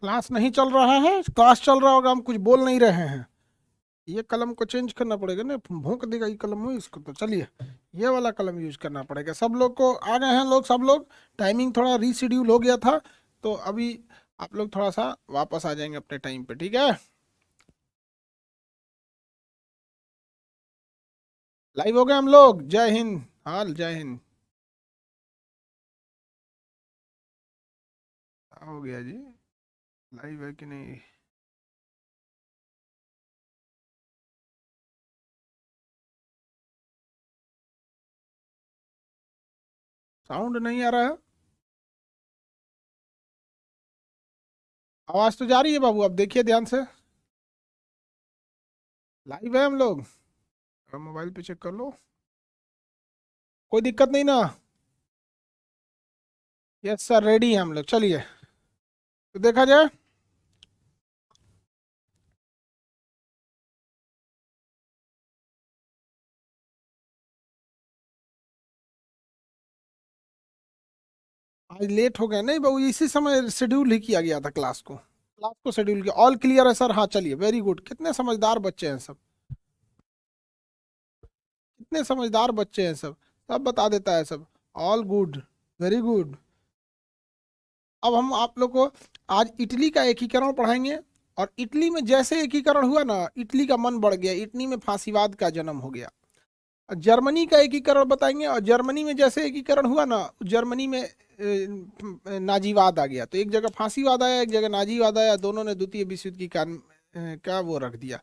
Class नहीं चल रहा है, क्लास चल रहा होगा, हम कुछ बोल नहीं रहे हैं। ये कलम को चेंज करना पड़ेगा ना, भोंक देगा ये कलम में इसको, तो चलिए ये वाला कलम यूज करना पड़ेगा। सब लोग को आ गए हैं लोग, सब लोग। टाइमिंग थोड़ा रीशेड्यूल हो गया था, तो अभी आप लोग थोड़ा सा वापस आ जाएंगे अपने टाइम पे, ठीक है। लाइव हो गए हम लोग। जय हिंद। हाल जय हिंद। हो गया जी। लाइव है कि नहीं? साउंड नहीं आ रहा है। आवाज तो जा रही है बाबू, अब देखिए ध्यान से। लाइव है हम लोग। मोबाइल पे चेक कर लो। कोई दिक्कत नहीं ना? यस सर, रेडी है हम लोग, चलिए तो देखा जाए। आज लेट हो गया नहीं बाबू, इसी समय शेड्यूल ही किया गया था क्लास को। क्लास को शेड्यूल किया। ऑल क्लियर है सर? हाँ चलिए, वेरी गुड। कितने समझदार बच्चे हैं सब, कितने समझदार बच्चे हैं सब। सब बता देता है सब। All good, very good. अब हम आप लोग को आज इटली का एकीकरण पढ़ाएंगे। और इटली में जैसे एकीकरण हुआ ना, इटली का मन बढ़ गया, इटली में फांसीवाद का जन्म हो गया। और जर्मनी का एकीकरण बताएंगे, और जर्मनी में जैसे एकीकरण हुआ ना, जर्मनी में नाजीवाद आ गया। तो एक जगह फांसीवाद आया, एक जगह नाजीवाद आया, दोनों ने द्वितीय विश्व युद्ध की क्या वो रख दिया।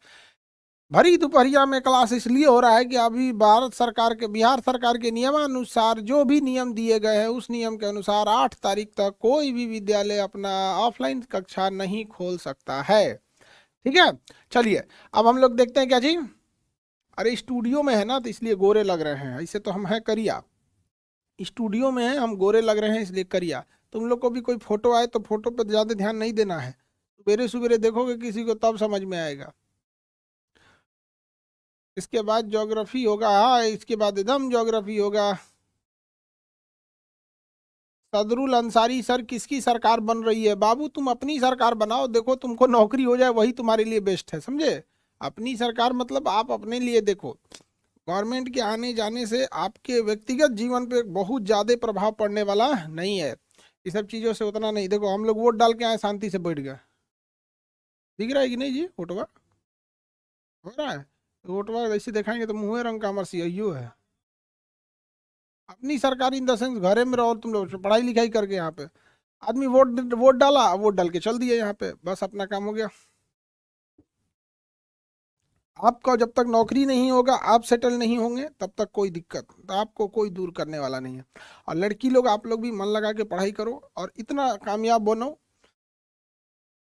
भरी दोपहरिया में क्लास इसलिए हो रहा है कि अभी भारत सरकार के, बिहार सरकार के नियमानुसार जो भी नियम दिए गए हैं, उस नियम के अनुसार 8 तारीख तक कोई भी विद्यालय अपना ऑफलाइन कक्षा नहीं खोल सकता है। ठीक है, चलिए अब हम लोग देखते हैं क्या जी। अरे स्टूडियो में है ना, तो इसलिए गोरे लग रहे हैं, ऐसे तो हम हैं करिया। स्टूडियो में है, हम गोरे लग रहे हैं इसलिए करिया। तुम लोग को भी कोई फोटो आए तो फोटो पर ज्यादा ध्यान नहीं देना है। सवेरे सवेरे देखोगे किसी को तब समझ में आएगा। इसके बाद ज्योग्राफी होगा, हाँ इसके बाद एकदम ज्योग्राफी होगा। सदरुल अंसारी सर, किसकी सरकार बन रही है? बाबू तुम अपनी सरकार बनाओ, देखो तुमको नौकरी हो जाए, वही तुम्हारे लिए बेस्ट है, समझे। अपनी सरकार मतलब आप अपने लिए देखो। गवर्नमेंट के आने जाने से आपके व्यक्तिगत जीवन पे बहुत ज्यादा प्रभाव पड़ने वाला नहीं है। ये सब चीजों से उतना नहीं। देखो हम लोग वोट डाल के आए, शांति से बैठ गए। दिख रहा है कि नहीं जी फोटोवा? हो रहा है? तो फोटोवा ऐसे दिखाएंगे तो मुँह रंग का हमारा सीईओ है। अपनी सरकार इन द सेंस, घरे में रहो तुम लोग, पढ़ाई लिखाई करके यहाँ पे आदमी वोट वोट डाला, वोट डाल के चल दिए यहाँ पे, बस अपना काम हो गया। आपका जब तक नौकरी नहीं होगा, आप सेटल नहीं होंगे, तब तक कोई दिक्कत, तो आपको कोई दूर करने वाला नहीं है। और लड़की लोग, आप लोग भी मन लगा के पढ़ाई करो और इतना कामयाब बनो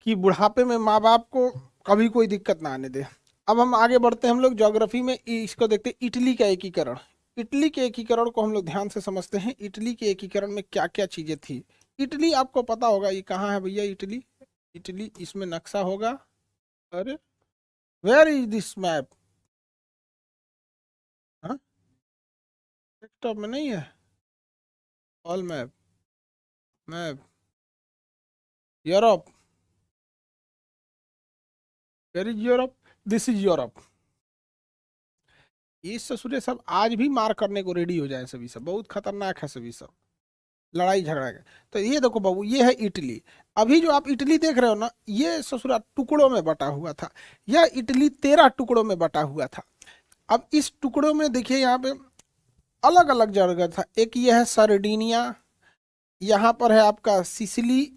कि बुढ़ापे में माँ बाप को कभी कोई दिक्कत ना आने दे। अब हम आगे बढ़ते हैं, हम लोग ज्योग्राफी में इसको देखते हैं, इटली का एकीकरण। इटली के एकीकरण को हम लोग ध्यान से समझते हैं। इटली के एकीकरण में क्या क्या चीजें थी। इटली आपको पता होगा, ये कहाँ है भैया इटली? इटली इसमें नक्शा होगा। अरे वेयर इज दिस मैप? हाँ, डेस्कटॉप में नहीं है। All map, map Europe. Where is Europe? This is Europe. ये ससुरे सब आज भी मार करने को रेडी हो जाए, सभी सब बहुत खतरनाक है सभी सब, लड़ाई झगड़ा के। तो ये देखो बाबू, ये है इटली। अभी जो आप इटली देख रहे हो ना, ये ससुरा टुकड़ों में बटा हुआ था। यह इटली 13 टुकड़ों में बटा हुआ था। अब इस टुकड़ों में देखिए, यहाँ पे अलग अलग जगह था। एक ये है सरडीनिया, यहाँ पर है आपका सिसिली,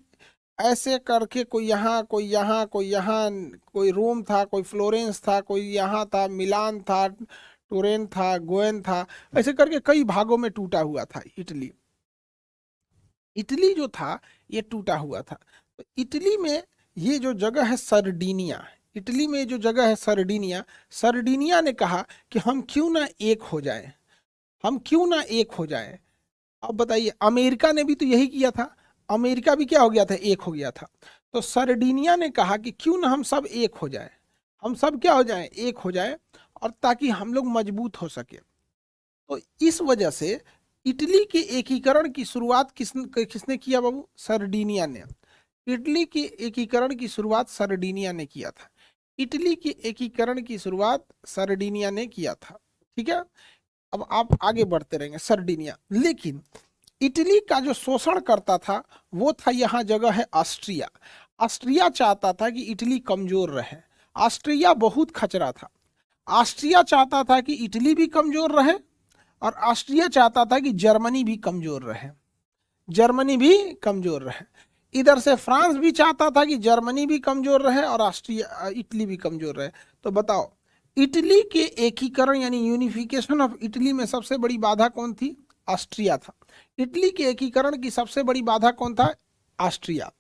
ऐसे करके कोई यहाँ, कोई यहाँ, कोई यहाँ, कोई रोम था, कोई फ्लोरेंस था, कोई यहाँ था, मिलान था, टोरेन था, गोयन था। ऐसे करके कई भागों में टूटा हुआ था इटली। इटली जो था ये टूटा हुआ था। तो इटली में ये जो जगह है सरडीनिया, इटली में जो जगह है सरडीनिया, सरडीनिया ने कहा कि हम क्यों ना एक हो जाए, हम क्यों ना एक हो जाए। अब बताइए, अमेरिका ने भी तो यही किया था। अमेरिका भी क्या हो गया था? एक हो गया था। तो सरडीनिया ने कहा कि क्यों ना हम सब एक हो जाए, हम सब क्या हो जाए? एक हो जाए, और ताकि हम लोग मजबूत हो सके। तो इस वजह से इटली के एकीकरण की शुरुआत किसने किया बाबू? सरडीनिया ने। इटली की एकीकरण की शुरुआत सरडिनिया ने किया था। इटली की एकीकरण की शुरुआत सरडिनिया ने किया था। ठीक है, अब आप आगे बढ़ते रहेंगे। सरडिनिया, लेकिन इटली का जो शोषण करता था वो था यहाँ जगह है ऑस्ट्रिया। ऑस्ट्रिया चाहता था कि इटली कमजोर रहे। ऑस्ट्रिया बहुत खचरा था। ऑस्ट्रिया चाहता था कि इटली भी कमजोर रहे और ऑस्ट्रिया चाहता था कि जर्मनी भी कमजोर रहे। जर्मनी भी कमजोर रहे। इधर से फ्रांस भी चाहता था कि जर्मनी भी कमजोर रहे और ऑस्ट्रिया इटली भी कमजोर रहे। तो बताओ, इटली के एकीकरण यानी यूनिफिकेशन ऑफ इटली में सबसे बड़ी बाधा कौन थी? ऑस्ट्रिया था। इटली के एकीकरण की सबसे बड़ी बाधा कौन था? ऑस्ट्रिया।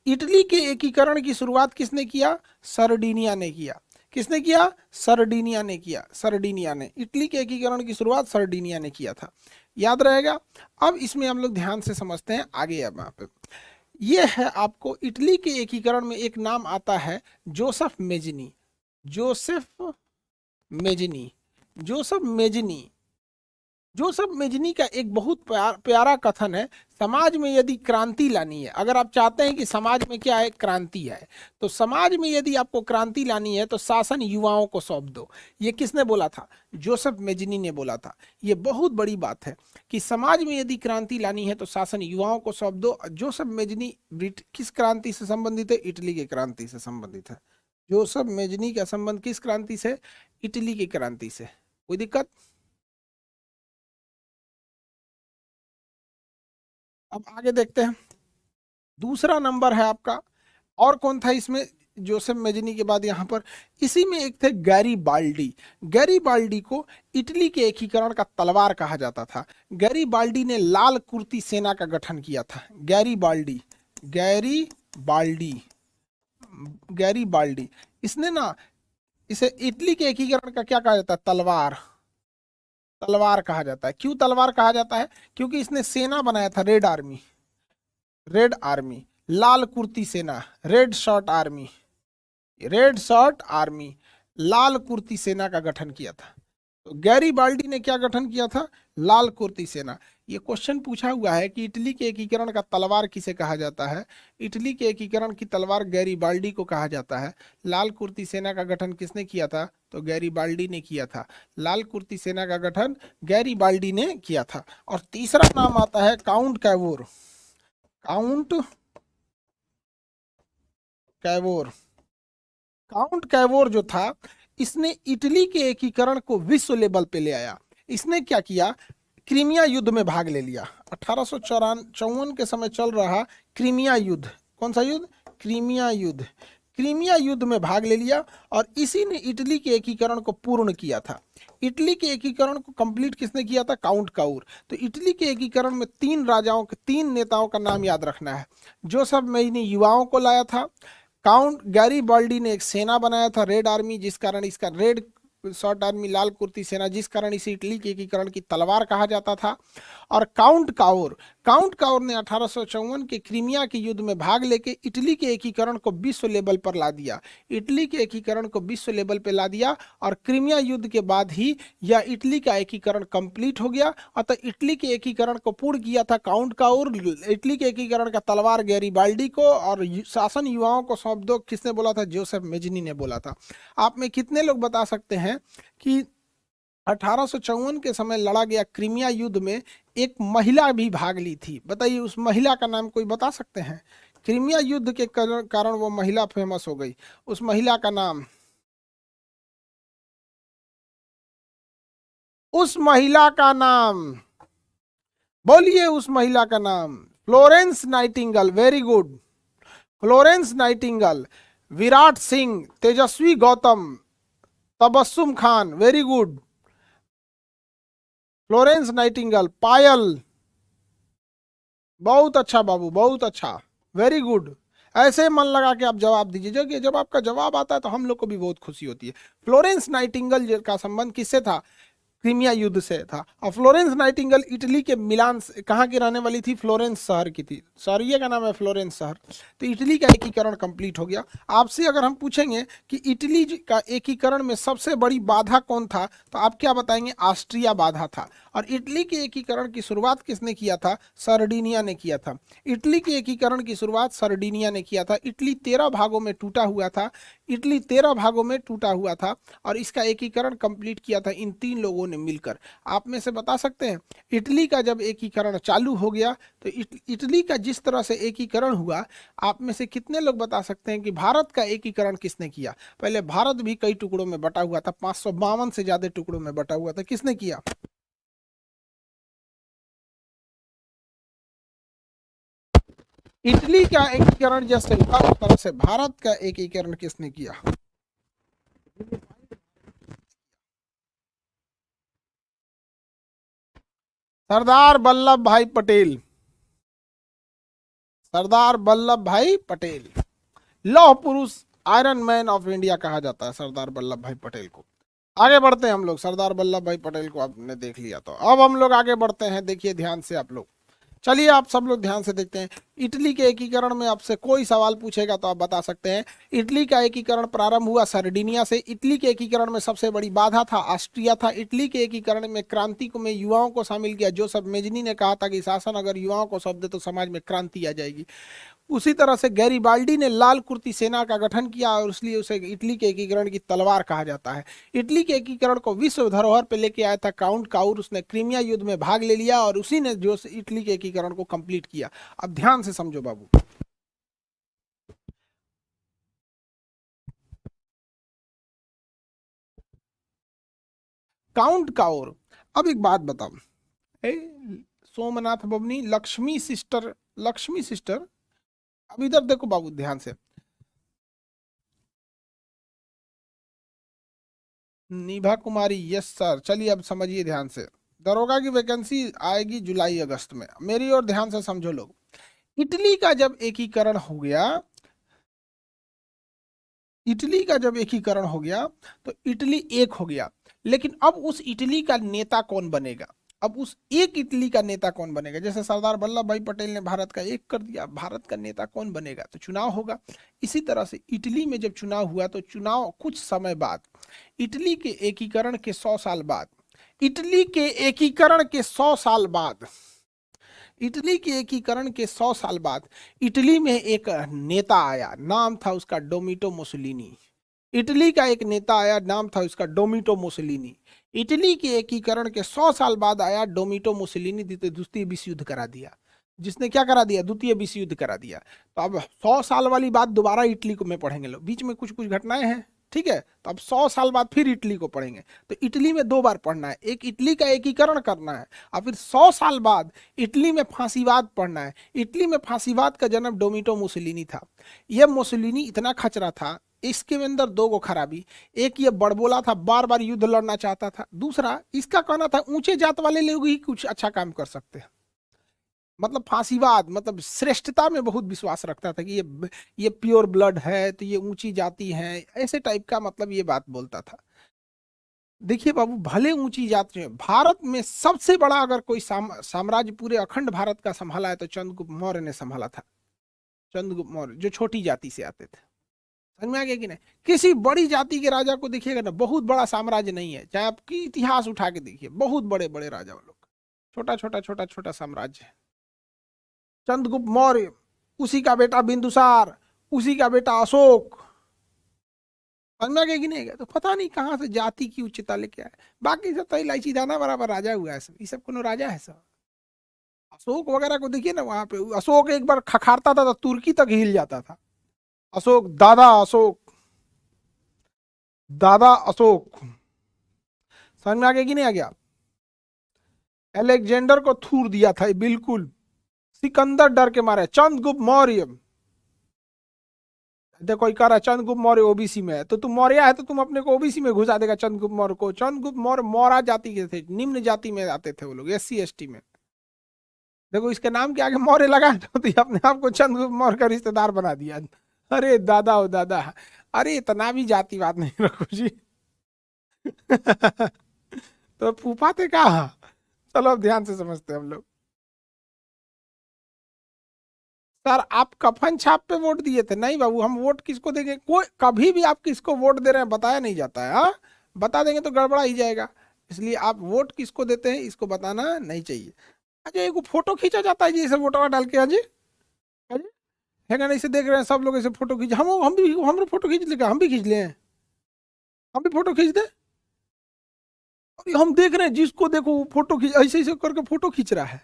इटली के एकीकरण की शुरुआत किसने किया? सरडिनिया ने किया। किसने किया? सरडिनिया ने किया। सरडिनिया ने इटली के एकीकरण की शुरुआत सरडिनिया ने किया था। याद रहेगा। अब इसमें हम लोग ध्यान से समझते हैं आगे। अब यहाँ पे ये है, आपको इटली के एकीकरण में एक नाम आता है Joseph Mazzini. Joseph Mazzini. Joseph Mazzini. Joseph Mazzini का एक बहुत प्यारा कथन है, समाज में यदि क्रांति लानी है, अगर आप चाहते हैं कि समाज में क्या है, क्रांति है, तो समाज में यदि आपको क्रांति लानी है तो शासन युवाओं को सौंप दो। ये किसने बोला था? जोसेफ मेजनी ने बोला था। ये बहुत बड़ी बात है कि समाज में यदि क्रांति लानी है तो शासन युवाओं को सौंप दो। जोसेफ मेजनी किस क्रांति से संबंधित है? इटली की क्रांति से संबंधित है। जोसेफ मेजनी का संबंध किस क्रांति से? इटली की क्रांति से। कोई दिक्कत? अब आगे देखते हैं। दूसरा नंबर है आपका, और कौन था इसमें जोसेफ मेजनी के बाद? यहाँ पर इसी में एक थे गैरीबाल्डी। गैरीबाल्डी को इटली के एकीकरण का तलवार कहा जाता था। गैरीबाल्डी ने लाल कुर्ती सेना का गठन किया था। Garibaldi, Garibaldi, Garibaldi. इसने ना, इसे इटली के एकीकरण का क्या कहा जाता है? तलवार। तलवार कहा जाता है। क्यों तलवार कहा जाता है? क्योंकि इसने सेना बनाया था, रेड आर्मी। रेड आर्मी, लाल कुर्ती सेना, red shirt army. Red shirt army, लाल कुर्ती सेना का गठन किया था। तो गैरीबाल्डी ने क्या गठन किया था? लाल कुर्ती सेना। ये क्वेश्चन पूछा हुआ है कि इटली के एकीकरण का तलवार किसे कहा जाता है? इटली के एकीकरण की तलवार गैरीबाल्डी को कहा जाता है। लाल कुर्ती सेना का गठन किसने किया था? तो गैरीबाल्डी ने किया था। लाल कुर्ती सेना का गठन गैरीबाल्डी ने किया था। और तीसरा नाम आता है count Cavour. Count Cavour. Count Cavour जो था, इसने इटली के एकीकरण को विश्व लेवल पे ले आया। इसने क्या किया? क्रीमिया युद्ध में भाग ले लिया। 1854 के समय चल रहा क्रीमिया युद्ध। कौन सा युद्ध? क्रीमिया युद्ध। क्रीमिया युद्ध में भाग ले लिया और इसी ने इटली के एकीकरण को पूर्ण किया था। इटली के एकीकरण को कंप्लीट किसने किया था? Count Cavour. तो इटली के एकीकरण में तीन राजाओं के, तीन नेताओं का नाम याद रखना है। जोसेफ मेजनी युवाओं को लाया था। काउंट गैरीबाल्डी ने एक सेना बनाया था, रेड आर्मी, जिस कारण इसका रेड शॉर्ट आर्मी, लाल कुर्ती सेना, जिस कारण इसे इटली के एकीकरण की तलवार कहा जाता था। और काउंट काउर, काउंट काउर ने 1854 के क्रीमिया के युद्ध में भाग लेके इटली के एकीकरण को विश्व लेवल पर ला दिया। इटली के एकीकरण को विश्व लेवल पर ला दिया और क्रीमिया युद्ध के बाद ही यह इटली का एकीकरण कंप्लीट हो गया। अतः इटली के एकीकरण को पूर्ण किया था काउंट काउर। इटली के एकीकरण का तलवार गैरीबाल्डी को और शासन युवाओं को सौंप दो, किसने बोला था? जोसेफ मेजनी ने बोला था। आप में कितने लोग बता सकते हैं कि 1854 के समय लड़ा गया क्रीमिया युद्ध में एक महिला भी भाग ली थी? बताइए, उस महिला का नाम कोई बता सकते हैं? क्रीमिया युद्ध के कारण वो महिला फेमस हो गई। उस महिला का नाम, उस महिला का नाम बोलिए, उस महिला का नाम। Florence Nightingale. Very good, Florence Nightingale. Virat Singh, Tejasvi Gautam, Tabassum Khan. Very good, Florence Nightingale. Payal. बहुत अच्छा बाबू, बहुत अच्छा, वेरी गुड। ऐसे मन लगा के आप जवाब दीजिए, जब आपका जवाब आता है तो हम लोग को भी बहुत खुशी होती है। फ्लोरेंस नाइटिंगेल का संबंध किससे था? क्रीमिया युद्ध से था। और फ्लोरेंस नाइटिंगेल इटली के मिलान कहाँ की रहने वाली थी, फ्लोरेंस शहर की थी, शहर का नाम है फ्लोरेंस शहर। तो इटली का एकीकरण कंप्लीट हो गया। आपसे अगर हम पूछेंगे कि इटली का एकीकरण में सबसे बड़ी बाधा कौन था, तो आप क्या बताएंगे, ऑस्ट्रिया बाधा था। और इटली के एकीकरण की शुरुआत किसने किया था, सर्डिनिया ने किया था। इटली के एकीकरण की शुरुआत सर्डिनिया ने किया था। इटली 13 भागों में टूटा हुआ था, इटली 13 भागों में टूटा हुआ था, और इसका एकीकरण कंप्लीट किया था इन 3 लोगों ने मिलकर। आप में से बता सकते हैं इटली का जब एकीकरण चालू हो गया तो इटली का जिस तरह से एकीकरण हुआ, आप में से कितने लोग बता सकते हैं कि भारत का एकीकरण किसने किया। पहले भारत भी कई टुकड़ों में बटा हुआ था, 552 से ज्यादा टुकड़ों में बटा हुआ था, किसने किया। इटली का एकीकरण जैसे हुआ उस तरह से भारत का एकीकरण किसने किया। सरदार वल्लभ भाई पटेल, सरदार वल्लभ भाई पटेल, लौह पुरुष, आयरन मैन ऑफ इंडिया कहा जाता है सरदार वल्लभ भाई पटेल को। आगे बढ़ते हैं हम लोग, सरदार वल्लभ भाई पटेल को आपने देख लिया, तो अब हम लोग आगे बढ़ते हैं। देखिए ध्यान से आप लोग, चलिए आप सब लोग ध्यान से देखते हैं। इटली के एकीकरण में आपसे कोई सवाल पूछेगा तो आप बता सकते हैं। इटली का एकीकरण प्रारंभ हुआ सर्डिनिया से। इटली के एकीकरण में सबसे बड़ी बाधा था ऑस्ट्रिया था। इटली के एकीकरण में क्रांति को में युवाओं को शामिल किया। जोसेफ मेजनी ने कहा था कि शासन अगर युवाओं को सौंप दे तो समाज में क्रांति आ जाएगी। उसी तरह से गैरीबाल्डी ने लाल कुर्ती सेना का गठन किया और इसलिए उसे इटली के एकीकरण की तलवार कहा जाता है। इटली के एकीकरण को विश्व धरोहर पे लेके आया था काउंट काउर, उसने क्रीमिया युद्ध में भाग ले लिया और उसी ने जो इटली के एकीकरण को कंप्लीट किया। अब ध्यान से समझो बाबू, काउंट काउर। अब एक बात बताओ, सोमनाथ बबनी, लक्ष्मी सिस्टर, लक्ष्मी सिस्टर, अब इधर देखो बाबू ध्यान से, निभा कुमारी, यस सर। चलिए अब समझिए ध्यान से, दरोगा की वैकेंसी आएगी जुलाई अगस्त में, मेरी और ध्यान से समझो लोग। इटली का जब एकीकरण हो गया, इटली का जब एकीकरण हो गया तो इटली एक हो गया, लेकिन अब उस इटली का नेता कौन बनेगा। अब उस एक इटली का नेता कौन बनेगा। जैसे सरदार वल्लभ भाई पटेल ने भारत का एक कर दिया, भारत का नेता कौन बनेगा, तो चुनाव होगा। इसी तरह से इटली में जब चुनाव हुआ तो चुनाव कुछ समय बाद, इटली के एकीकरण के 100 साल बाद, इटली के एकीकरण के 100 साल बाद, इटली के एकीकरण के 100 साल बाद इटली में एक नेता आया, नाम था उसका डोमिटो मुसोलिनी। इटली का एक नेता आया, नाम था उसका डोमिटो मुसोलिनी। इटली के एकीकरण के 100 साल बाद आया डोमिटो मुसोलिनी, द्वितीय विश्व युद्ध करा दिया। जिसने क्या करा दिया, द्वितीय विश्व युद्ध करा दिया। तो अब 100 साल वाली बात दोबारा इटली को में पढ़ेंगे लोग, बीच में कुछ कुछ घटनाएं हैं, ठीक है। तो अब 100 साल बाद फिर इटली को पढ़ेंगे। तो इटली में 2 बार पढ़ना है, एक इटली का एकीकरण करना है और फिर 100 साल बाद इटली में फांसीवाद पढ़ना है। इटली में फांसीवाद का जन्म डोमिटो मुसोलिनी था। यह मुसोलिनी इतना खचरा था, इसके अंदर 2 गो खराबी, एक ये बड़बोला था, बार बार युद्ध लड़ना चाहता था। दूसरा इसका कहना था ऊंचे जात वाले लोग ही कुछ अच्छा काम कर सकते हैं। मतलब फांसीवाद, मतलब श्रेष्ठता में बहुत विश्वास रखता था कि ये प्योर ब्लड है तो ये ऊंची जाति है, ऐसे टाइप का मतलब ये बात बोलता था। देखिए बाबू, भले ऊंची जाति में, भारत में सबसे बड़ा अगर कोई साम्राज्य पूरे अखंड भारत का संभाला है तो चंद्रगुप्त मौर्य ने संभाला था। चंद्रगुप्त मौर्य जो छोटी जाति से आते थे, समझ में आ गया कि नहीं। किसी बड़ी जाति के राजा को देखिएगा ना, बहुत बड़ा साम्राज्य नहीं है, चाहे आपकी इतिहास उठा के देखिए, बहुत बड़े बड़े राजा लोग, छोटा छोटा छोटा छोटा साम्राज्य है। चंद्रगुप्त मौर्य, उसी का बेटा बिंदुसार, उसी का बेटा अशोक, समझ में आ गया कि नहीं गया। तो पता नहीं कहाँ से जाति की उच्चता लेके आए। बाकी सब तो इलायची दाना बराबर राजा हुआ है सब, ये सब कोनो राजा है सब। अशोक वगैरह को देखिए ना, वहां पे अशोक एक बार खखारता था तो तुर्की तक हिल जाता था। अशोक, दादा अशोक, दादा अशोक, समझ में आ गया कि नहीं आ गया। अलेक्जेंडर को थूर दिया था बिल्कुल, सिकंदर डर के मारे। चंद्रगुप्त मौर्य, देखो कह रहा चंद्रगुप्त मौर्य ओबीसी में है, तो तुम मौर्य है तो तुम अपने को ओबीसी में घुसा देगा चंद्रगुप्त मौर्य को। चंद्रगुप्त मौर्य मौर्य जाति के थे, निम्न जाति में आते थे वो लोग, SC ST में। देखो इसके नाम के आगे मौर्य लगा तो अपने आप को चंद्रगुप्त मौर्य का रिश्तेदार बना दिया। अरे दादा ओ दादा, अरे इतना भी जातिवाद नहीं रखो जी। तो फूफाते कहा। चलो अब ध्यान से समझते हैं हम लोग। सर आप कफन छाप पे वोट दिए थे? नहीं बाबू, हम वोट किसको देंगे? कोई कभी भी आप किसको वोट दे रहे हैं बताया नहीं जाता है। हाँ, बता देंगे तो गड़बड़ा ही जाएगा। इसलिए आप वोट किसको देते हैं इसको बताना नहीं चाहिए। अच्छा, एक फोटो खींचा जाता है जी ऐसे वोटवा डाल के? अजय अजय है ना, इसे देख रहे हैं सब लोग, ऐसे फोटो खींच, हम फोटो खींच लेगा, हम भी खींच ले, हम भी फोटो खींच दे। अरे हम देख रहे हैं जिसको देखो वो फोटो खींच, ऐसे ऐसे करके फोटो खींच रहा है,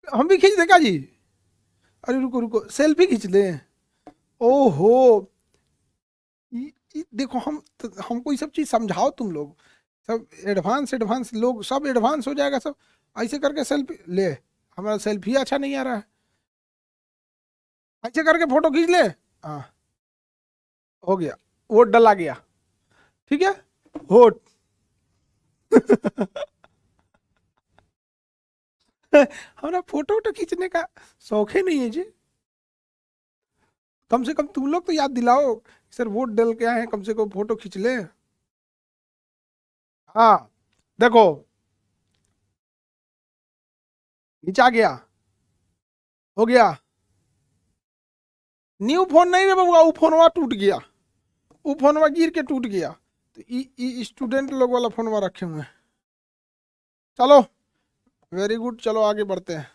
हम भी खींच देगा जी? अरे रुको रुको, सेल्फी खींच ले। ओहो, देखो हमको ये सब चीज समझाओ तुम लोग। सब एडवांस एडवांस लोग, सब एडवांस हो जाएगा सब। ऐसे करके सेल्फी ले, हमारा सेल्फी अच्छा नहीं आ रहा है। ऐसे करके फोटो खींच ले। हाँ, हो गया, वोट डला गया। ठीक है, वोट। हमारा फोटो वोटो खींचने का शौक ही नहीं है जी। कम से कम तुम लोग तो याद दिलाओ, सर वोट डल के आए हैं, कम से कम फोटो खींच ले। हाँ, देखो खींचा गया, हो गया। न्यू फोन नहीं रे बाबू, वो फोनवा टूट गया, वो फोनवा गिर के टूट गया। तो स्टूडेंट लोग वाला फोनवा रखे हुए हैं। चलो वेरी गुड, चलो आगे बढ़ते हैं।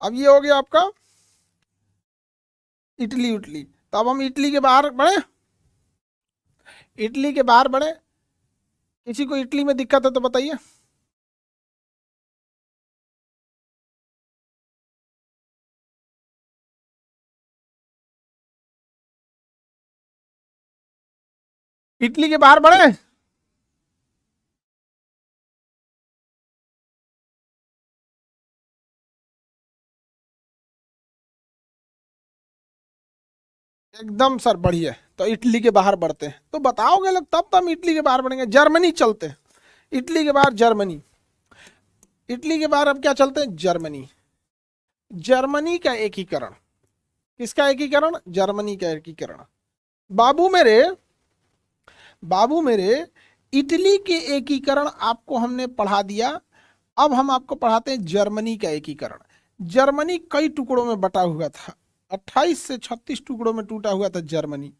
अब ये हो गया आपका इटली उटली। तो अब हम इटली के बाहर बढ़े, इटली के बाहर बढ़े। किसी को इटली में दिक्कत है तो बताइए। इटली के बाहर बढ़े। एकदम सर बढ़िया। तो इटली के बाहर बढ़ते हैं, तो बताओगे लोग तब तो हम इटली के बाहर बढ़ेंगे। जर्मनी चलते हैं, इटली के बाहर जर्मनी। इटली के बाहर अब क्या चलते हैं? जर्मनी। जर्मनी का एकीकरण। किसका एकीकरण? जर्मनी का एकीकरण। बाबू मेरे, बाबू मेरे, इटली के एकीकरण आपको हमने पढ़ा दिया। अब हम आपको पढ़ाते हैं जर्मनी का एकीकरण। जर्मनी कई टुकड़ों में बटा हुआ था, 28 से 36 टुकड़ों में टूटा हुआ था जर्मनी।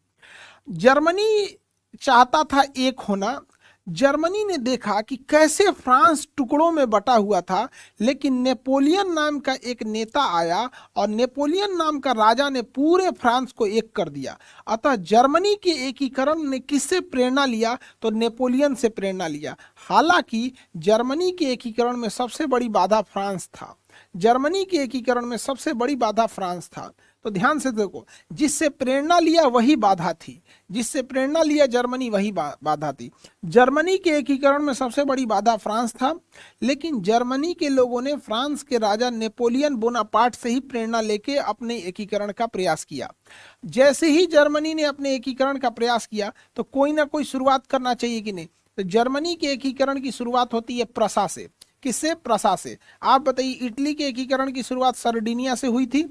जर्मनी चाहता था एक होना। जर्मनी ने देखा कि कैसे फ्रांस टुकड़ों में बटा हुआ था, लेकिन नेपोलियन नाम का एक नेता आया और नेपोलियन नाम का राजा ने पूरे फ्रांस को एक कर दिया। अतः जर्मनी के एकीकरण ने किससे प्रेरणा लिया? तो नेपोलियन से प्रेरणा लिया। हालांकि जर्मनी के एकीकरण में सबसे बड़ी बाधा फ्रांस था। जर्मनी के एकीकरण में सबसे बड़ी बाधा फ्रांस था। तो ध्यान से देखो, जिससे प्रेरणा लिया वही बाधा थी, जिससे प्रेरणा लिया जर्मनी वही बाधा थी। जर्मनी के एकीकरण में सबसे बड़ी बाधा फ्रांस था, लेकिन जर्मनी के लोगों ने फ्रांस के राजा नेपोलियन बोनापार्ट से ही प्रेरणा लेके अपने एकीकरण का प्रयास किया। जैसे ही जर्मनी ने अपने एकीकरण का प्रयास किया तो कोई ना कोई शुरुआत करना चाहिए कि नहीं। तो जर्मनी के एकीकरण की शुरुआत होती है प्रसा से। किससे? प्रसा से। आप बताइए, इटली के एकीकरण की शुरुआत सर्डिनिया से हुई थी,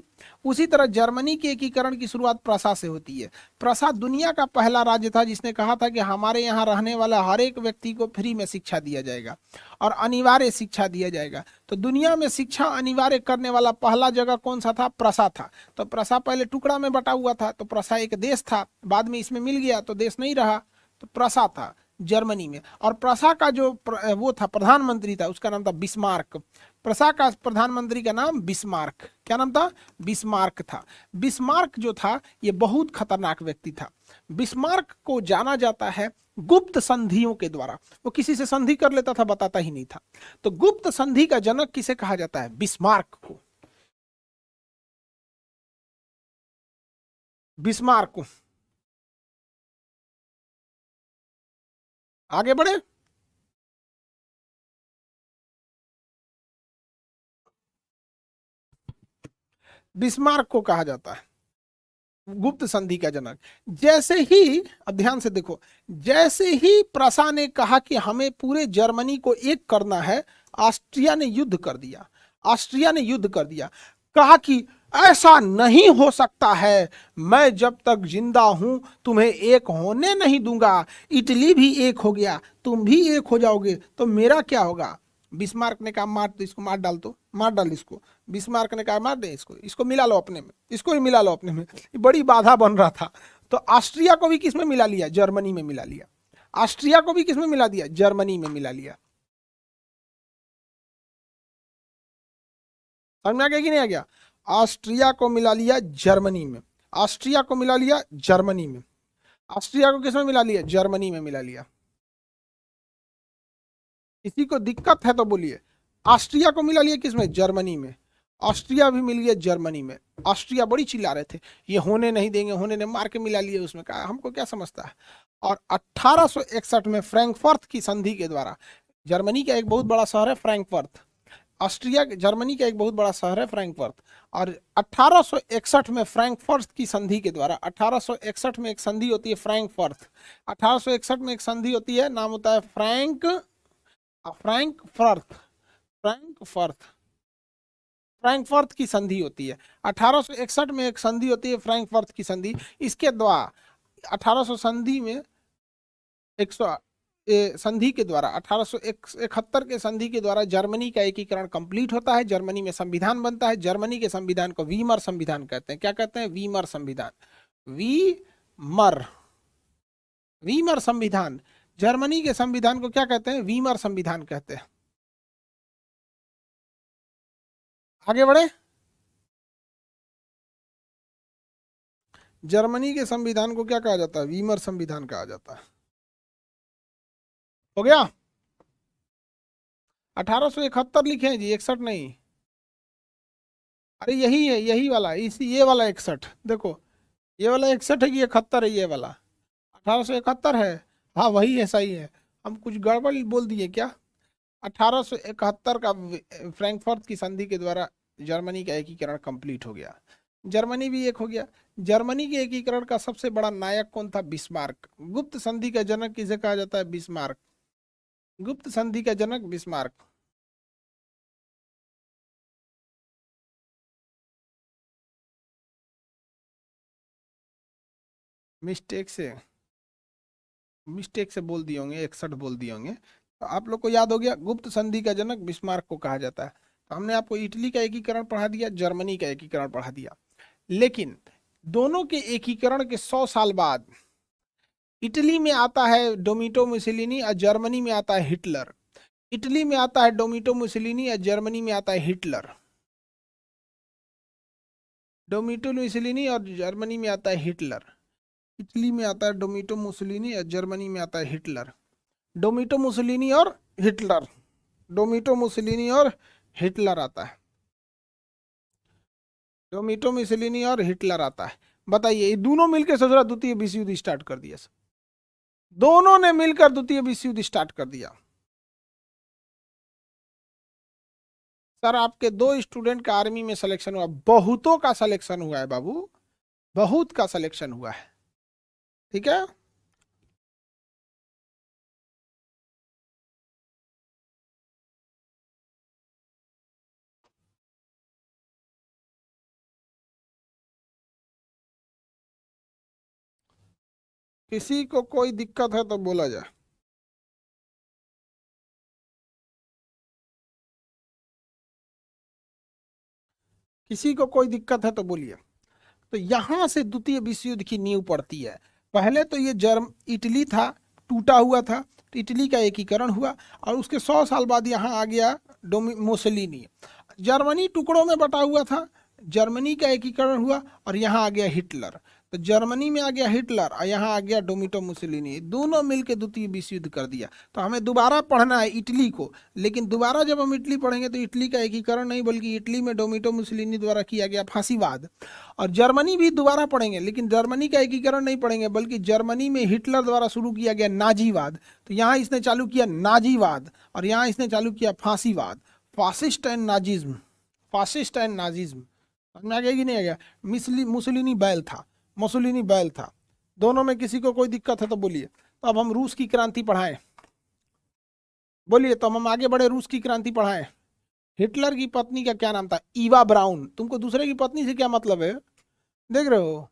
उसी तरह जर्मनी के एकीकरण की शुरुआत प्रसा से होती है। प्रसा दुनिया का पहला राज्य था जिसने कहा था कि हमारे यहाँ रहने वाला हर एक व्यक्ति को फ्री में शिक्षा दिया जाएगा और अनिवार्य शिक्षा दिया जाएगा। तो दुनिया में शिक्षा अनिवार्य करने वाला पहला जगह कौन सा था? प्रसा था। तो प्रसा पहले टुकड़ा में बटा हुआ था, तो प्रसा एक देश था, बाद में इसमें मिल गया तो देश नहीं रहा, तो प्रसा था जर्मनी में। और प्रसा का जो वो था प्रधानमंत्री था, उसका नाम था बिस्मार्क। प्रसा का प्रधानमंत्री का नाम बिस्मार्क। क्या नाम था? बिस्मार्क था। बिस्मार्क जो था ये बहुत खतरनाक व्यक्ति था। बिस्मार्क को जाना जाता है गुप्त संधियों के द्वारा। वो किसी से संधि कर लेता था, बताता ही नहीं था। तो गुप्त संधि का जनक किसे कहा जाता है? बिस्मार्क को। बिस्मार्क को। आगे बढ़े। बिस्मार्क को कहा जाता है गुप्त संधि का जनक। जैसे ही, अब ध्यान से देखो, जैसे ही प्रसा ने कहा कि हमें पूरे जर्मनी को एक करना है, ऑस्ट्रिया ने युद्ध कर दिया। ऑस्ट्रिया ने युद्ध कर दिया, कहा कि ऐसा नहीं हो सकता है, मैं जब तक जिंदा हूं तुम्हें एक होने नहीं दूंगा। इटली भी एक हो गया, तुम भी एक हो जाओगे, तो मेरा क्या होगा? बिस्मार्क ने कहा मार दो इसको, मार डाल दो, मार डाल इसको। बिस्मार्क ने कहा मार दे इसको, इसको मिला लो अपने में, इसको ही मिला लो अपने में। ये बड़ी बाधा बन रहा था। तो ऑस्ट्रिया को भी किसमें मिला लिया? जर्मनी में मिला लिया। ऑस्ट्रिया को भी किसमें मिला दिया? जर्मनी में मिला लिया। समझ में आ गया कि नहीं आ गया? ऑस्ट्रिया को मिला लिया जर्मनी में, ऑस्ट्रिया को मिला लिया जर्मनी में, ऑस्ट्रिया को किसमें मिला लिया? जर्मनी में मिला लिया। किसी को दिक्कत है तो बोलिए। ऑस्ट्रिया को मिला लिया किसमें? जर्मनी में। ऑस्ट्रिया भी मिल गया जर्मनी में। ऑस्ट्रिया बड़ी चिल्ला रहे थे ये होने नहीं देंगे, होने नहीं, मार के मिला लिए उसमें, कहा हमको क्या समझता है। और 1861 में फ्रैंकफर्ट की संधि के द्वारा, जर्मनी का एक बहुत बड़ा शहर है फ्रैंकफर्ट, ऑस्ट्रिया जर्मनी का एक बहुत बड़ा शहर है फ्रैंकफर्ट। और 1861 में फ्रैंकफर्ट की संधि के द्वारा, 1861 में एक संधि होती है फ्रैंकफर्ट, 1861 में एक संधि होती है, नाम होता है फ्रैंकफर्ट, फ्रैंकफर्ट, फ्रैंकफर्ट की संधि होती है। 1861 में एक संधि होती है फ्रैंकफर्ट की संधि। इसके द्वारा 1800 संधि में 100 संधि के द्वारा 1871 के संधि के द्वारा जर्मनी का एकीकरण कंप्लीट होता है, जर्मनी में संविधान बनता है। जर्मनी के संविधान को वीमर संविधान कहते हैं। क्या कहते हैं? वीमर संविधान। वीमर, वीमर संविधान। जर्मनी के संविधान को क्या कहते हैं? वीमर संविधान कहते हैं। आगे बढ़े। जर्मनी के संविधान को क्या कहा जाता है? वीमर संविधान कहा जाता है। हो गया? 1871 लिखे हैं जी, 61 नहीं। अरे यही है, यही वाला, इसी ये वाला 61 देखो, ये वाला 61 है कि 71 है? ये वाला 1871 है। हाँ वही है, सही है। हम कुछ गड़बड़ बोल दिए क्या? 1871 का फ्रैंकफर्ट की संधि के द्वारा जर्मनी का एकीकरण कंप्लीट हो गया, जर्मनी भी एक हो गया। जर्मनी के एकीकरण का सबसे बड़ा नायक कौन था? बिस्मार्क। गुप्त संधि का जनक किसे कहा जाता है? बिस्मार्क। गुप्त संधि का जनक बिस्मार्क। मिस्टेक से, मिस्टेक से बोल दिए होंगे, 61 बोल दिए होंगे। तो आप लोग को याद हो गया, गुप्त संधि का जनक बिस्मार्क को कहा जाता है। तो हमने आपको इटली का एकीकरण पढ़ा दिया, जर्मनी का एकीकरण पढ़ा दिया। लेकिन दोनों के एकीकरण के 100 साल बाद इटली में आता है डोमिटो मुसोलिनी और जर्मनी में आता है हिटलर। इटली में आता है डोमिटो मुसोलिनी और जर्मनी में आता है हिटलर। डोमिटो मुसोलिनी और जर्मनी में आता है हिटलर। इटली में आता है डोमिटो मुसोलिनी और जर्मनी में आता है हिटलर। डोमिटो मुसोलिनी और हिटलर, डोमिटो मुसोलिनी और हिटलर आता है। डोमिटो मुसोलिनी और हिटलर आता है। बताइए, ये दोनों मिलकर ससुरा द्वितीय विश्व युद्ध स्टार्ट कर दिया। दोनों ने मिलकर द्वितीय विश्व युद्ध स्टार्ट कर दिया। सर आपके 2 स्टूडेंट का आर्मी में सिलेक्शन हुआ, बहुतों का सिलेक्शन हुआ है बाबू, बहुत का सिलेक्शन हुआ है। ठीक है, किसी को कोई दिक्कत है तो बोला जाए। किसी को कोई दिक्कत है तो बोलिए। तो यहां से द्वितीय विश्व युद्ध की नींव पड़ती है। पहले तो ये इटली था, टूटा हुआ था, तो इटली का एकीकरण हुआ और उसके 100 साल बाद यहाँ आ गया मुसोलिनी। जर्मनी टुकड़ों में बटा हुआ था, जर्मनी का एकीकरण हुआ और यहाँ आ गया हिटलर। तो जर्मनी में आ गया हिटलर और यहाँ आ गया डोमिटो मुसोलिनी, दोनों मिलकर द्वितीय विश्व युद्ध कर दिया। तो हमें दोबारा पढ़ना है इटली को, लेकिन दोबारा जब हम इटली पढ़ेंगे तो इटली का एकीकरण नहीं, बल्कि इटली में डोमिटो मुसोलिनी द्वारा किया गया फांसीवाद। और जर्मनी भी दोबारा पढ़ेंगे, लेकिन जर्मनी का एकीकरण नहीं पढ़ेंगे, बल्कि जर्मनी में हिटलर द्वारा शुरू किया गया नाजीवाद। तो यहाँ इसने चालू किया नाजीवाद और यहाँ इसने चालू किया फांसीवाद, fascist and Nazism, fascist and Nazism. समझ में आ गया कि नहीं आ गया? मुसोलिनी बैल था, मुसोलिनी बैल था। दोनों में किसी को कोई दिक्कत है तो बोलिए। तो अब हम रूस की क्रांति पढ़ाएं, बोलिए। तो हम आगे बढ़े, रूस की क्रांति पढ़ाएं। हिटलर की पत्नी का क्या नाम था? ईवा ब्राउन। तुमको दूसरे की पत्नी से क्या मतलब है? देख रहे हो,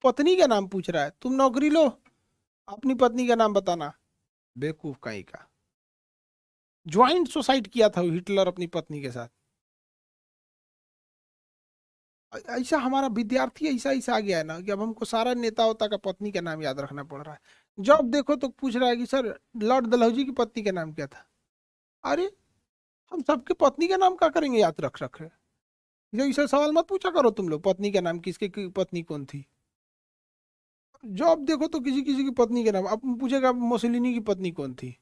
पत्नी का नाम पूछ रहा है। तुम नौकरी लो, अपनी पत्नी का नाम बताना, बेवकूफ कहीं का। ज्वाइंट सुसाइड किया था वो हिटलर अपनी पत्नी के साथ। ऐसा हमारा विद्यार्थी ऐसा ऐसा आ गया है ना कि अब हमको सारा नेता होता का पत्नी का नाम याद रखना पड़ रहा है। जब देखो तो पूछ रहा है कि सर लॉर्ड डलहौजी की पत्नी का नाम क्या था? अरे हम सबके पत्नी का नाम क्या करेंगे याद रख रखे? ये ऐसा सवाल मत पूछा करो तुम लोग, पत्नी का नाम किसके की पत्नी कौन थी। जब देखो तो किसी किसी की पत्नी के नाम। अब पूछेगा मुसोलिनी की पत्नी कौन थी?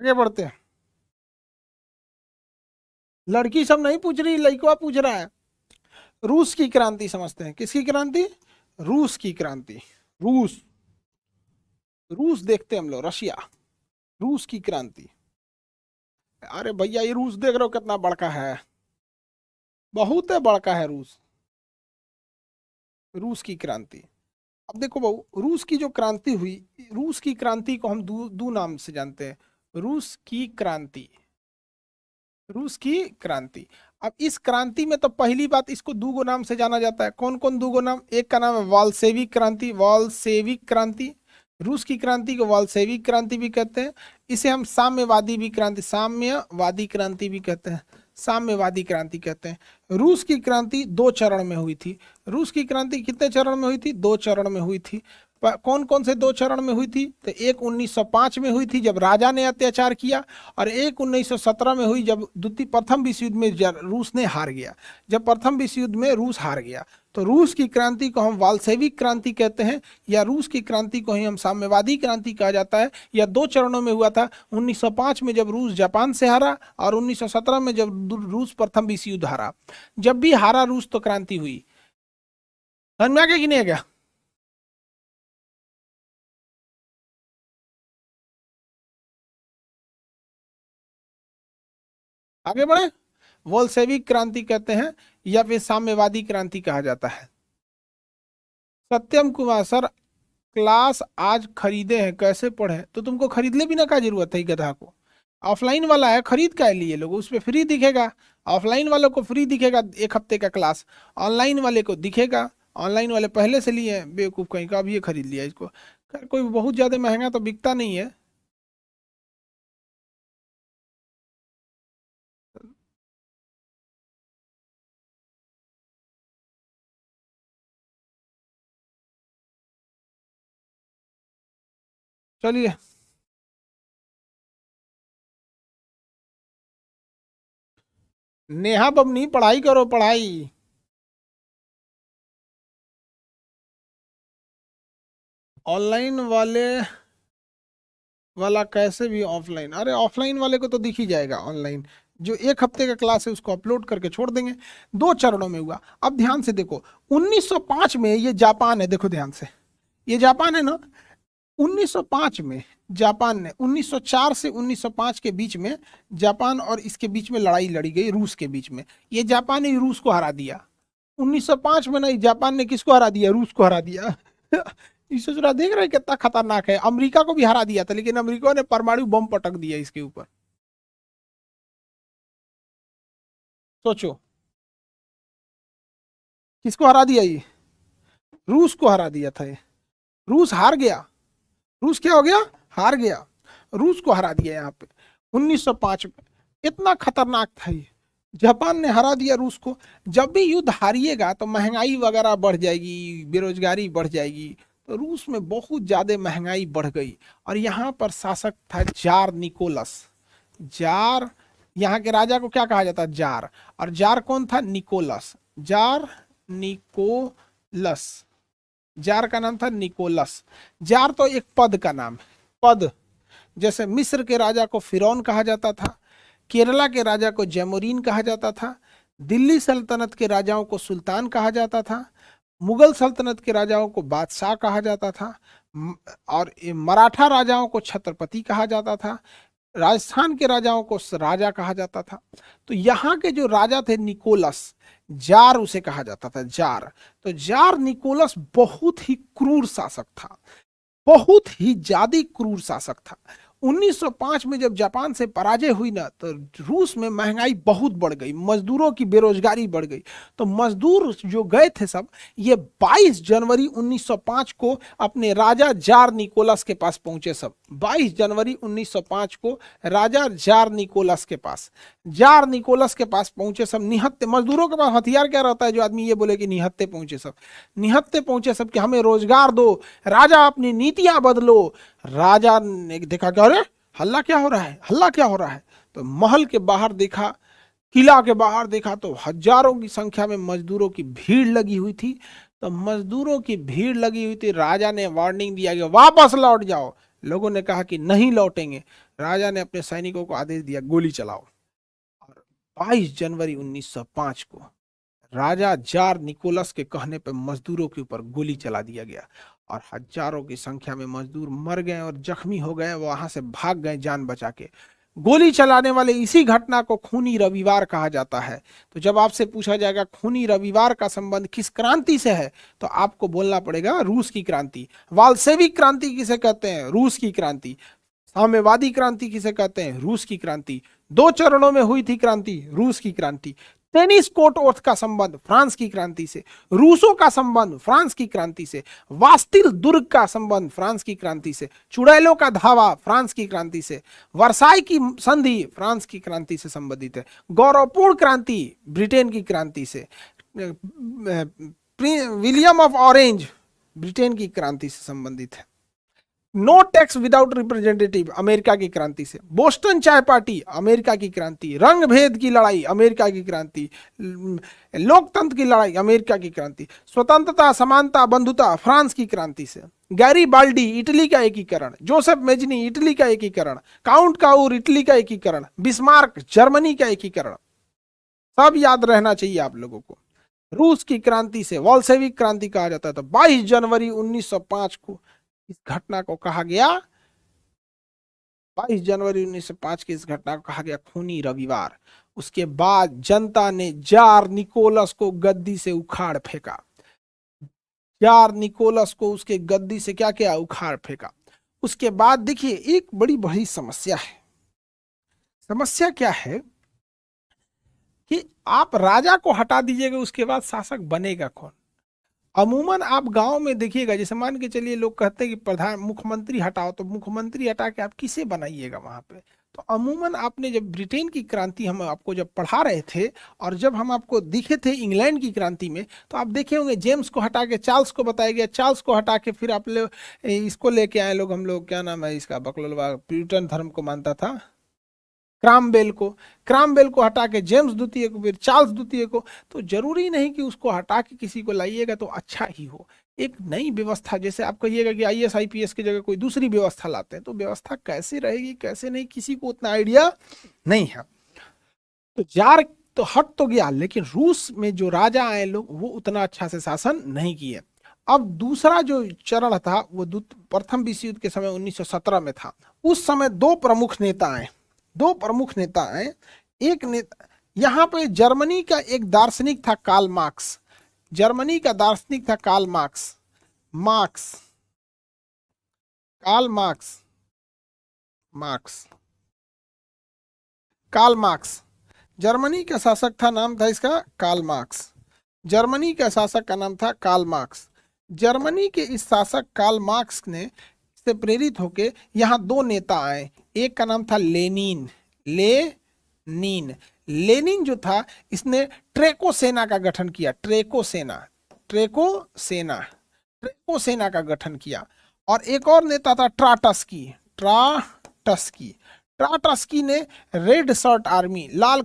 आगे बढ़ते हैं। लड़की सब नहीं पूछ रही, लड़का पूछ रहा है। रूस की क्रांति समझते हैं। किसकी क्रांति? रूस की क्रांति। रूस, रूस देखते हैं हम लोग, रशिया। रूस की क्रांति। अरे भैया ये रूस देख रहे हो कितना बड़का है, बहुत है बड़का है रूस। रूस की क्रांति। अब देखो बहू, रूस की जो क्रांति हुई, रूस की क्रांति को हम दो नाम से जानते हैं। रूस की क्रांति, रूस की क्रांति। अब इस क्रांति में तो पहली बात, इसको दूगो नाम से जाना जाता है। कौन कौन दूगो नाम? एक का नाम है वाल्सेविक क्रांति, वाल्सेविक क्रांति। रूस की क्रांति को वाल्सेविक क्रांति भी कहते हैं। इसे हम साम्यवादी भी क्रांति, साम्यवादी क्रांति भी कहते हैं, साम्यवादी क्रांति कहते हैं। रूस की क्रांति दो चरण में हुई थी। रूस की क्रांति कितने चरण में हुई थी? दो चरण में हुई थी। कौन कौन से दो चरण में हुई थी? तो एक 1905 में हुई थी जब राजा ने अत्याचार किया, और एक 1917 में हुई जब द्वितीय प्रथम विश्व युद्ध में रूस ने हार गया। जब प्रथम विश्व युद्ध में रूस हार गया, तो रूस की क्रांति को हम वाल्सेविक क्रांति कहते हैं, या रूस की क्रांति को ही हम साम्यवादी क्रांति कहा जाता है। यह दो चरणों में हुआ था। 1905 में जब रूस जापान से हारा, और 1917 में जब रूस प्रथम विश्व युद्ध हारा। जब भी हारा रूस तो क्रांति हुई। समझ में आ गया कि नहीं आ गया? आगे बढ़े। वोल्शेविक क्रांति कहते हैं, या फिर साम्यवादी क्रांति कहा जाता है। सत्यम कुमार सर, क्लास आज खरीदे हैं, कैसे पढ़े? तो तुमको खरीदने भी ना का जरूरत है गधा को। ऑफलाइन वाला है, खरीद का है लिए लोग, उस पर फ्री दिखेगा। ऑफलाइन वालों को फ्री दिखेगा एक हफ्ते का क्लास, ऑनलाइन वाले को दिखेगा। ऑनलाइन वाले पहले से लिए हैं, बेवकूफ कहीं का, अभी ये खरीद लिया इसको। खैर कोई बहुत ज्यादा महंगा तो बिकता नहीं है। चलिए। नेहा बमनी, पढ़ाई करो पढ़ाई। ऑनलाइन वाले वाला कैसे भी ऑफलाइन? अरे ऑफलाइन वाले को तो दिख ही जाएगा। ऑनलाइन जो एक हफ्ते का क्लास है उसको अपलोड करके छोड़ देंगे। दो चरणों में हुआ। अब ध्यान से देखो, 1905 में ये जापान है, देखो ध्यान से, ये जापान है ना। 1905 में जापान ने, 1904 से 1905 के बीच में जापान और इसके बीच में लड़ाई लड़ी गई, रूस के बीच में। ये जापान ने रूस को हरा दिया। 1905 में नहीं, जापान ने किसको हरा दिया? रूस को हरा दिया। इस सोच रहा, देख रहे हैं कितना खतरनाक है। अमेरिका को भी हरा दिया था, लेकिन अमेरिका ने परमाणु बम पटक दिया इसके ऊपर। सोचो, किसको हरा दिया ये? रूस को हरा दिया था ये। रूस हार गया। रूस क्या हो गया? हार गया। रूस को हरा दिया यहाँ पे 1905 में। इतना खतरनाक था ये। जापान ने हरा दिया रूस को। जब भी युद्ध हारिएगा तो महंगाई वगैरह बढ़ जाएगी, बेरोजगारी बढ़ जाएगी। तो रूस में बहुत ज्यादा महंगाई बढ़ गई। और यहाँ पर शासक था जार निकोलस। जार, यहाँ के राजा को क्या कहा जाता है? जार। और जार कौन था? निकोलस। Jar Nicholas. जार का नाम था निकोलस। जार तो एक पद का नाम है, पद। जैसे मिस्र के राजा को फिरौन कहा जाता था, केरला के राजा को जैमुरीन कहा जाता था, दिल्ली सल्तनत के राजाओं को सुल्तान कहा जाता था, मुगल सल्तनत के राजाओं को बादशाह कहा जाता था, और मराठा राजाओं को छत्रपति कहा जाता था। राजस्थान के राजाओं को राजा कहा जाता था। तो यहाँ के जो राजा थे निकोलस, जार उसे कहा जाता था, जार। तो जार निकोलस बहुत ही क्रूर शासक था, बहुत ही ज्यादा क्रूर शासक था। 1905 में जब जापान से पराजय हुई ना, तो रूस में महंगाई बहुत बढ़ गई, मजदूरों की बेरोजगारी बढ़ गई। तो मजदूर जो गए थे सब, ये 22 जनवरी 1905 को अपने राजा जार निकोलस के पास पहुंचे सब। 22 जनवरी 1905 को राजा जार निकोलस के पास, जार निकोलस के पास पहुंचे सब। निहत्थे मजदूरों के पास हथियार क्या रहता है, जो आदमी ये बोले कि निहत्थे पहुंचे सब, निहत्थे पहुंचे सब कि हमें रोजगार दो, राजा अपनी नीतियां बदलो। राजा ने देखा कि अरे हल्ला क्या हो रहा है, हल्ला क्या हो रहा है। तो महल के बाहर देखा, किला के बाहर देखा, तो हजारों की संख्या में मजदूरों की भीड़ लगी हुई थी। तो मजदूरों की भीड़ लगी हुई थी। राजा ने वार्निंग दिया कि वापस लौट जाओ। लोगों ने कहा कि नहीं लौटेंगे। राजा ने अपने सैनिकों को आदेश दिया, गोली चलाओ। और 22 जनवरी 1905 को राजा जार निकोलस के कहने पर मजदूरों के ऊपर गोली चला दिया गया, और हजारों की संख्या में मजदूर मर गए और जख्मी हो गए, वहां से भाग गए जान बचा के। गोली चलाने वाले इसी घटना को खूनी रविवार कहा जाता है। तो जब आपसे पूछा जाएगा खूनी रविवार का संबंध किस क्रांति से है, तो आपको बोलना पड़ेगा रूस की क्रांति। वाल्सेविक क्रांति किसे कहते हैं, रूस की क्रांति। साम्यवादी क्रांति किसे कहते हैं, रूस की क्रांति। 2 चरणों में हुई थी क्रांति, रूस की क्रांति। टेनिस कोर्ट ओथ का संबंध फ्रांस की क्रांति से, रूसों का संबंध फ्रांस की क्रांति से, वास्तिल दुर्ग का संबंध फ्रांस की क्रांति से, चुड़ैलों का धावा फ्रांस की क्रांति से, वर्साई की संधि फ्रांस की क्रांति से संबंधित है, गौरवपूर्ण क्रांति ब्रिटेन की क्रांति से, विलियम ऑफ ऑरेंज ब्रिटेन की क्रांति से संबंधित है, no tax without representative America की क्रांति से, बोस्टन चाय पार्टी अमेरिका की क्रांति, रंग भेद की लड़ाई अमेरिका की क्रांति, लोकतंत्र की लड़ाई अमेरिका की क्रांति, स्वतंत्रता समानता बंधुता फ्रांस की क्रांति से, गैरीबाल्डी इटली का एकीकरण, जोसेफ मेजनी इटली का एकीकरण, काउंट काउर इटली का एकीकरण, बिस्मार्क जर्मनी का एकीकरण। सब याद रहना चाहिए आप लोगों को। रूस की क्रांति से वॉल्शेविक क्रांति कहा जाता है। तो 22 जनवरी 1905 को इस घटना को कहा गया, 22 जनवरी 1905 की इस घटना को कहा गया खूनी रविवार। उसके बाद जनता ने जार निकोलस को गद्दी से उखाड़ फेंका, जार निकोलस को उसके गद्दी से क्या किया, उखाड़ फेंका। उसके बाद देखिए एक बड़ी बड़ी समस्या है। समस्या क्या है कि आप राजा को हटा दीजिएगा, उसके बाद शासक बनेगा कौन। अमूमन आप गांव में देखिएगा, जैसे मान के चलिए लोग कहते हैं कि प्रधान मुख्यमंत्री हटाओ, तो मुख्यमंत्री हटा के आप किसे बनाइएगा वहां पे। तो अमूमन आपने जब ब्रिटेन की क्रांति हम आपको जब पढ़ा रहे थे, और जब हम आपको दिखे थे इंग्लैंड की क्रांति में, तो आप देखे होंगे जेम्स को हटा के चार्ल्स को बताया गया, चार्ल्स को हटा के फिर आप लोग इसको लेके आए लोग, हम लोग क्या नाम है इसका, बकलोलवा प्यूरिटन धर्म को मानता था, क्रामबेल को हटा के जेम्स द्वितीय को, फिर चार्ल्स द्वितीय को। तो जरूरी नहीं कि उसको हटा के किसी को लाइएगा तो अच्छा ही हो। एक नई व्यवस्था, जैसे आप कहिएगा कि आईएएस आईपीएस की जगह कोई दूसरी व्यवस्था लाते हैं, तो व्यवस्था कैसे रहेगी कैसे नहीं, किसी को उतना आइडिया नहीं है। तो जार तो हट तो गया, लेकिन रूस में जो राजा आए लोग वो उतना अच्छा से शासन नहीं किए। अब दूसरा जो चरण था वो प्रथम विश्व युद्ध के समय 1917 में था। उस समय 2 प्रमुख नेता आए, 2 प्रमुख नेता आए। एक नेता यहाँ पे जर्मनी का एक दार्शनिक था कार्ल मार्क्स, जर्मनी का दार्शनिक था Karl Marx, Karl Marx Germany का शासक था, नाम था इसका कार्ल मार्क्स। जर्मनी का शासक का नाम था कार्ल मार्क्स। जर्मनी के इस शासक कार्ल मार्क्स ने से प्रेरित होके यहाँ 2 नेता आए। एक का नाम था लेनिन, लेनिन जो था इसने ट्रेको सेना का गठन किया, ट्रेको सेना का गठन किया। और एक और नेता था ट्राटस्की ने रेड शर्ट आर्मी, लाल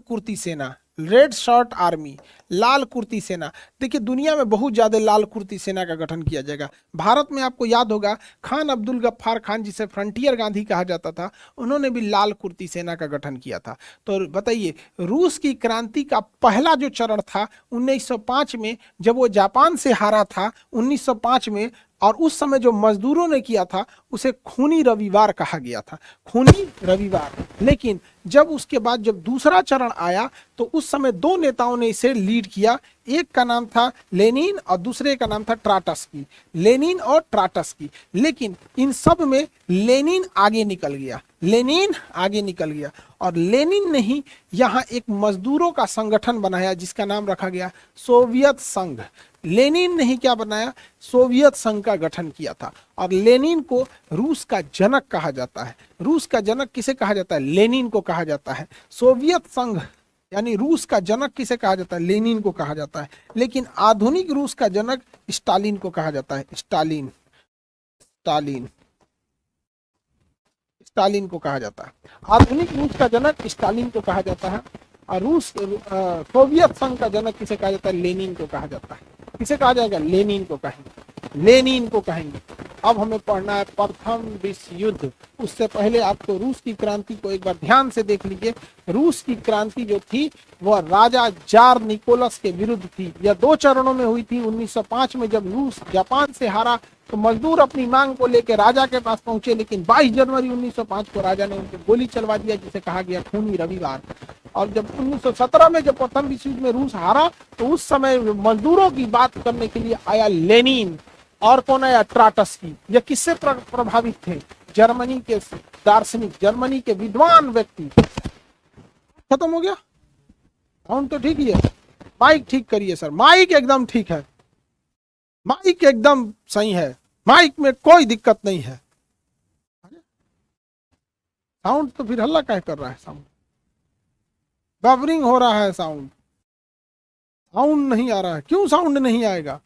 कुर्ती सेना। देखिए दुनिया में बहुत ज्यादा लाल कुर्ती सेना का गठन किया जाएगा। भारत में आपको याद होगा खान अब्दुल गफ्फार खान, जिसे फ्रंटियर गांधी कहा जाता था, उन्होंने भी लाल कुर्ती सेना का गठन किया था। तो बताइए रूस की क्रांति का पहला जो चरण था 1905 में, जब वो जापान से हारा था 1905 में, और उस समय जो मजदूरों ने किया था उसे खूनी रविवार कहा गया था, खूनी रविवार। लेकिन जब उसके बाद जब दूसरा चरण आया तो उस समय दो नेताओं ने इसे लीड किया, एक का नाम था लेनिन और दूसरे का नाम था ट्राटस्की, लेनिन और ट्राटस्की। लेकिन इन सब में लेनिन आगे निकल गया, लेनिन आगे निकल गया और लेनिन ने ही यहाँ एक मजदूरों का संगठन बनाया जिसका नाम रखा गया सोवियत संघ। लेनिन ने ही क्या बनाया, सोवियत संघ का गठन किया था। और लेनिन को रूस का जनक कहा जाता है। रूस का जनक किसे कहा जाता है, लेनिन को कहा जाता है। सोवियत संघ यानी रूस का जनक किसे कहा जाता है, लेनिन को कहा जाता है। लेकिन आधुनिक रूस का जनक स्टालिन को कहा जाता है, स्टालिन, स्टालिन, स्टालिन को कहा जाता है। आधुनिक रूस का जनक स्टालिन को कहा जाता है और सोवियत संघ का जनक किसे कहा जाता है, लेनिन को कहा जाता है। किसे कहा जाएगा, लेनिन को कहेंगे, लेनिन को कहेंगे। अब हमें पढ़ना है प्रथम विश्व युद्ध। उससे पहले आपको रूस की क्रांति को एक बार ध्यान से देख लीजिए। रूस की क्रांति जो थी वह राजा जार निकोलस के विरुद्ध थी। यह दो चरणों में हुई थी। 1905 में जब रूस जापान से हारा तो मजदूर अपनी मांग को लेकर राजा के पास पहुंचे, लेकिन 22 जनवरी 1905 को राजा ने उनको गोली चलवा दिया, जिसे कहा गया खूनी रविवार। और जब 1917 में जब प्रथम विश्व युद्ध में रूस हारा तो उस समय मजदूरों की बात करने के लिए आया लेनिन। और कौन आया, ट्राटस्की। यह किससे प्रभावित थे, जर्मनी के दार्शनिक, जर्मनी के विद्वान व्यक्ति। खत्म हो गया, साउंड तो ठीक ही है, माइक ठीक करिए सर, माइक एकदम ठीक है, माइक एकदम सही है, माइक में कोई दिक्कत नहीं है। साउंड तो फिर हल्ला क्या कर रहा है, साउंड बबरिंग हो रहा है, साउंड साउंड नहीं आ रहा है। क्यों साउंड नहीं आएगा,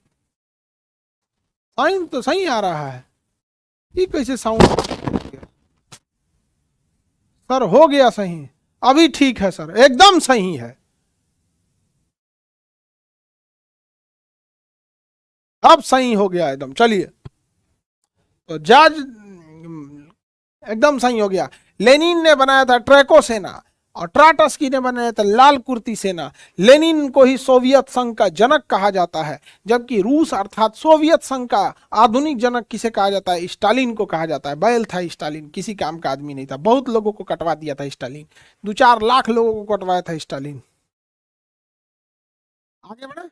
साउंड तो सही आ रहा है, ये कैसे साउंड। सर हो गया सही, अभी ठीक है सर, एकदम सही है, अब सही हो गया एकदम। चलिए तो जज एकदम सही हो गया। लेनिन ने बनाया था ट्रैको सेना और ट्राटस्की ने बनाया था लाल कुर्ती सेना। लेनिन को ही सोवियत संघ का जनक कहा जाता है, जबकि रूस अर्थात सोवियत संघ का आधुनिक जनक किसे कहा जाता है, स्टालिन को कहा जाता है। बैल था स्टालिन, किसी काम का आदमी नहीं था, बहुत लोगों को कटवा दिया था स्टालिन, 2-4 लाख लोगों को कटवाया था स्टालिन। आगे बढ़े,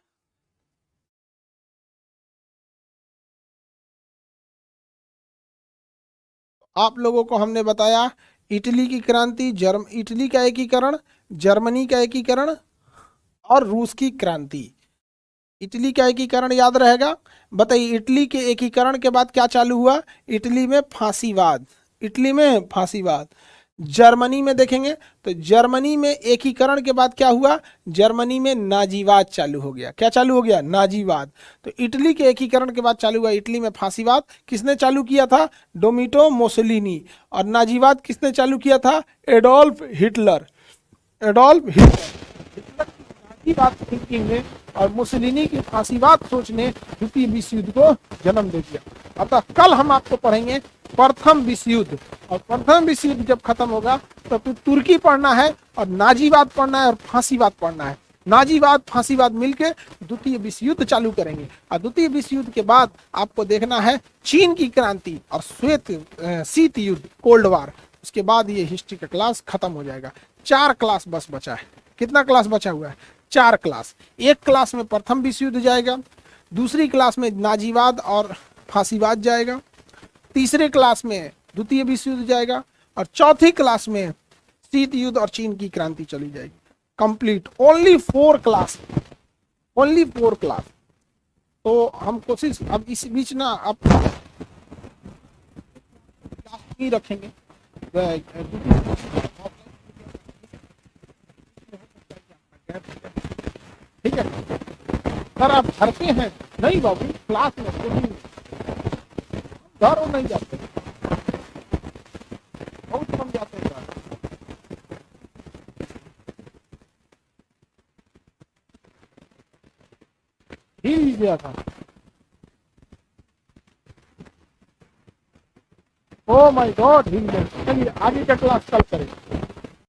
आप लोगों को हमने बताया इटली की क्रांति, इटली का एकीकरण, जर्मनी का एकीकरण और रूस की क्रांति। इटली का एकीकरण याद रहेगा। बताइए इटली के एकीकरण के बाद क्या चालू हुआ, इटली में फांसीवाद, इटली में फांसीवाद। जर्मनी में देखेंगे तो जर्मनी में एकीकरण के बाद क्या हुआ, जर्मनी में नाजीवाद चालू हो गया। क्या चालू हो गया, नाजीवाद। तो इटली के एकीकरण के बाद चालू हुआ इटली में फांसीवाद। किसने चालू किया था, डोमिटो मोसोलिनी। और नाजीवाद किसने चालू किया था, एडोल्फ हिटलर, एडोल्फ हिटलर की नाजीवाद थिंकिंग ने और मुसोलिनी की फांसीवाद सोच ने द्वितीय विश्व युद्ध को जन्म दे दिया। अतः कल हम आपको पढ़ेंगे प्रथम विश्व युद्ध, और प्रथम विश्व युद्ध जब खत्म होगा तो फिर तुर्की पढ़ना है और नाजीवाद पढ़ना है और फांसीवाद पढ़ना है। नाजीवाद फांसीवाद मिलके द्वितीय विश्व युद्ध चालू करेंगे। और द्वितीय विश्व युद्ध के बाद आपको देखना है चीन की क्रांति और शीत युद्ध, कोल्ड वार। उसके बाद ये हिस्ट्री का क्लास खत्म हो जाएगा। 4 क्लास बस बचा है। कितना क्लास बचा हुआ है, 4 क्लास। एक क्लास में प्रथम विश्व युद्ध जाएगा, दूसरी क्लास में नाजीवाद और फांसीवाद जाएगा, तीसरे क्लास में द्वितीय विश्व युद्ध जाएगा और चौथी क्लास में शीत युद्ध और चीन की क्रांति चली जाएगी। Complete, only 4 class, only 4 class. तो हम कोशिश अब इस बीच ना आप ही रखेंगे। ठीक है सर, आप घर पे हैं? नहीं बाबू, क्लास में घर नहीं जाते, बहुत कम जाते हैं घर। हिल गया था। ओ माय गॉड, हिल गया। चलिए आगे का क्लास कल करेंगे।